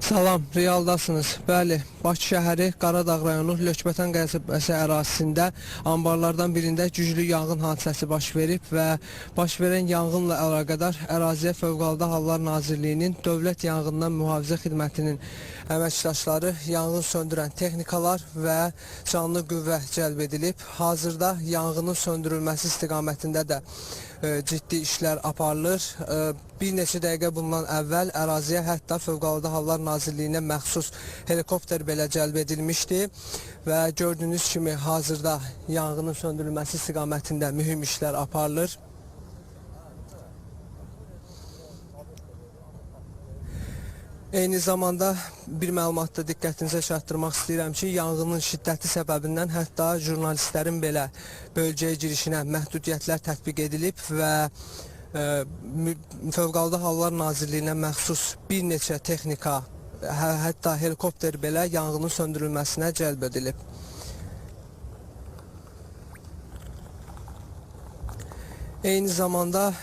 Salam, Realdasınız. Bəli, Bakı şəhəri Qaradağ rayonu Lökbətən qəsəbəsi ərazisində anbarlardan birində güclü yanğın hadisəsi baş verib və baş verən yanğınla əlaqədar əraziyə Fövqəladə Hallar Nazirliyinin Dövlət Yanğından Mühafizə Xidmətinin əməkdaşları, yanğın söndürən texnikalar və canlı qüvvə cəlb edilib. Hazırda yanğının söndürülməsi istiqamətində də ciddi işlər aparılır. Bir neçə dəqiqə bundan əvvəl əraziyə hətta Fövqəladə Hallar Nazirliyinə məxsus helikopter belə cəlb edilmişdi və gördüyünüz kimi hazırda yanğının söndürülməsi istiqamətində mühüm işlər aparılır. Eyni zamanda bir məlumatda diqqətinizə çatdırmaq istəyirəm ki, yanğının şiddəti səbəbindən hətta jurnalistlərin belə bölgəyə girişinə məhdudiyyətlər tətbiq edilib və Fövqəladə Hallar Nazirliyinə məxsus bir neçə texnika, hətta helikopter belə yanğının söndürülməsinə cəlb edilib. Eyni zamanda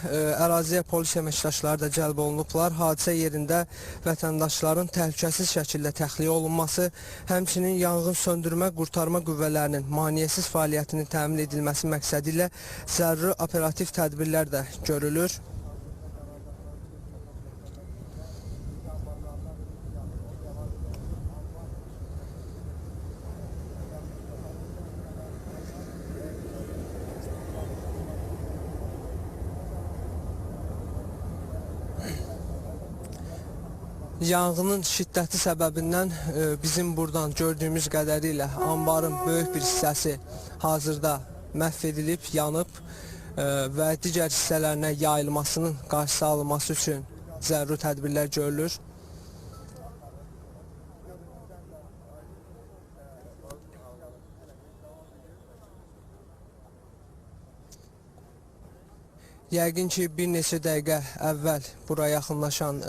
əraziyə polis əməkdaşları da cəlb olunublar. Hadisə yerində vətəndaşların təhlükəsiz şəkildə təxliyə olunması, həmçinin yanğın söndürmə, qurtarma qüvvələrinin maneəsiz fəaliyyətinin təmin edilməsi məqsədi ilə zəruri operativ tədbirlər də görülür. Yanğının şiddəti səbəbindən bizim buradan gördüyümüz qədərilə anbarın böyük bir hissəsi hazırda məhv edilib, yanıb və digər hissələrinə yayılmasının qarşısı alınması üçün zəruri tədbirlər görülür. Yəqin ki, bir neçə dəqiqə əvvəl buraya yaxınlaşan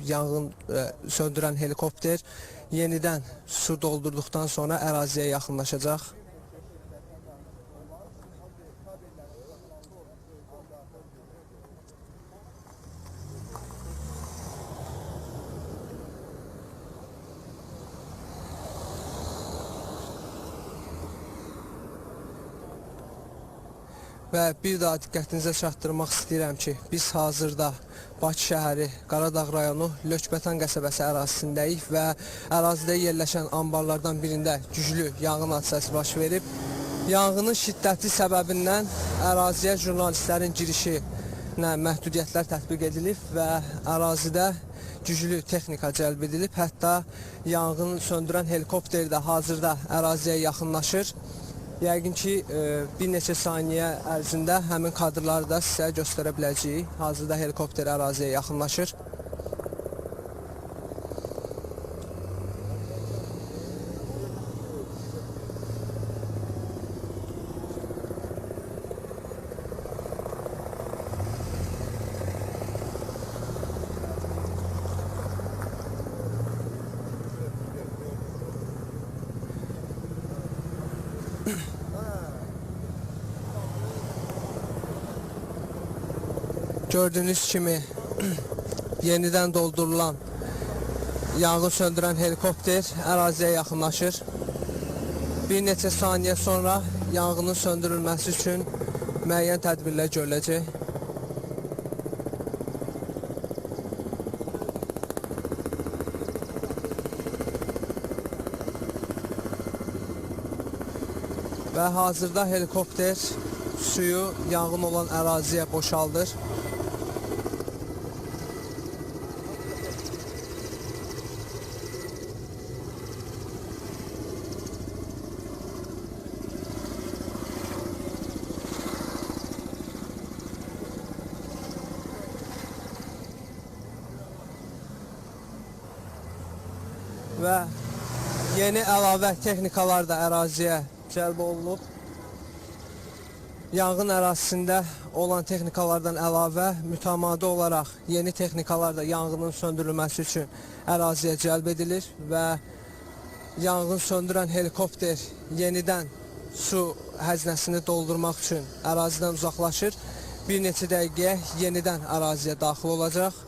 yanğın söndürən helikopter yenidən su doldurduqdan sonra əraziyə yaxınlaşacaq. Və bir daha diqqətinizə çatdırmaq istəyirəm ki, biz hazırda Bakı şəhəri Qaradağ rayonu Lökbətən qəsəbəsi ərazisindəyik və ərazidə yerləşən anbarlardan birində güclü yanğın hadisəsi baş verib. Yanğının şiddəti səbəbindən əraziyə jurnalistlərin girişinə məhdudiyyətlər tətbiq edilib və ərazidə güclü texnika cəlb edilib. Hətta yanğını söndürən helikopter də hazırda əraziyə yaxınlaşır. Yəqin ki, bir neçə saniyə ərzində həmin kadrları da sizə göstərə biləcəyik. Hazırda helikopter əraziyə yaxınlaşır. Gördüyünüz kimi yenidən doldurulan yanğın söndürən helikopter əraziyə yaxınlaşır. Bir neçə saniyə sonra yanğının söndürülməsi üçün müəyyən tədbirlər görüləcək. Və hazırda helikopter suyu yanğın olan əraziyə boşaldır. Və yeni əlavə texnikalar da əraziyə cəlb olunub. Yanğın ərazisində olan texnikalardan əlavə mütəmadi olaraq yeni texnikalar da yanğının söndürülməsi üçün əraziyə cəlb edilir və yanğın söndürən helikopter yenidən su həznəsini doldurmaq üçün ərazidən uzaqlaşır. Bir neçə dəqiqəyə yenidən əraziyə daxil olacaq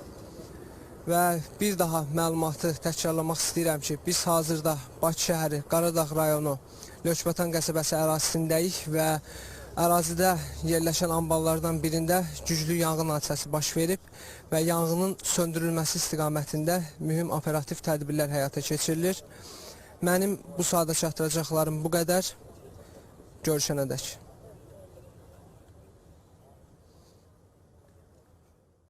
Və bir daha məlumatı təkrarlamaq istəyirəm ki, biz hazırda Bakı şəhəri, Qaradağ rayonu, Lökbatan qəsəbəsi ərazisindəyik və ərazidə yerləşən ambarlardan birində güclü yanğın hadisəsi baş verib və yanğının söndürülməsi istiqamətində mühüm operativ tədbirlər həyata keçirilir. Mənim bu saata çatdıracaqlarım bu qədər. Görüşənədək.